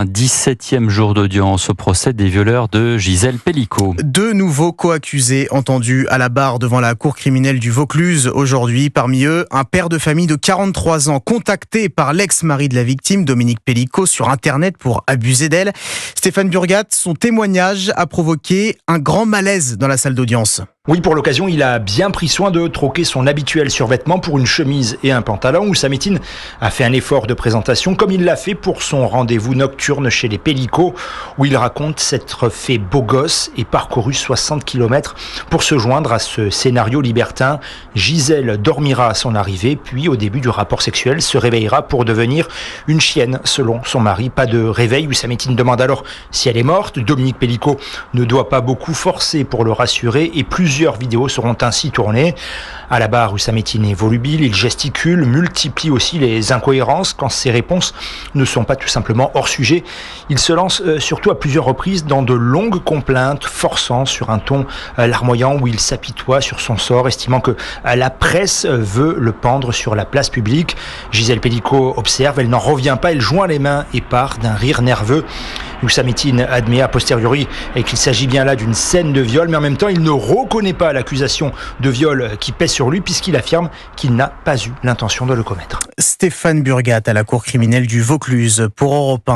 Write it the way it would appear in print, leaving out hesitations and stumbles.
Un 17e jour d'audience au procès des violeurs de Gisèle Pelicot. 2 nouveaux co-accusés entendus à la barre devant la cour criminelle du Vaucluse aujourd'hui. Parmi eux, un père de famille de 43 ans contacté par l'ex-mari de la victime, Dominique Pelicot, sur Internet pour abuser d'elle. Stéphane Burgat, son témoignage a provoqué un grand malaise dans la salle d'audience. Oui, pour l'occasion, il a bien pris soin de troquer son habituel survêtement pour une chemise et un pantalon. Ousametine a fait un effort de présentation comme il l'a fait pour son rendez-vous nocturne chez les Pelicot, où il raconte s'être fait beau gosse et parcouru 60 km pour se joindre à ce scénario libertin. Gisèle dormira à son arrivée, puis au début du rapport sexuel se réveillera pour devenir une chienne, selon son mari. Pas de réveil. Ousametine demande alors si elle est morte. Dominique Pelicot ne doit pas beaucoup forcer pour le rassurer et plusieurs vidéos seront ainsi tournées. À la barre, Ousametine est volubile, il gesticule, multiplie aussi les incohérences quand ses réponses ne sont pas tout simplement hors sujet. Il se lance surtout à plusieurs reprises dans de longues complaintes, forçant sur un ton larmoyant où il s'apitoie sur son sort, estimant que la presse veut le pendre sur la place publique. Gisèle Pelicot observe, elle n'en revient pas, elle joint les mains et part d'un rire nerveux. Ousametine admet a posteriori qu'il s'agit bien là d'une scène de viol, mais en même temps, il ne reconnaît pas l'accusation de viol qui pèse sur lui puisqu'il affirme qu'il n'a pas eu l'intention de le commettre. Stéphane Burgat à la cour criminelle du Vaucluse pour Europe 1.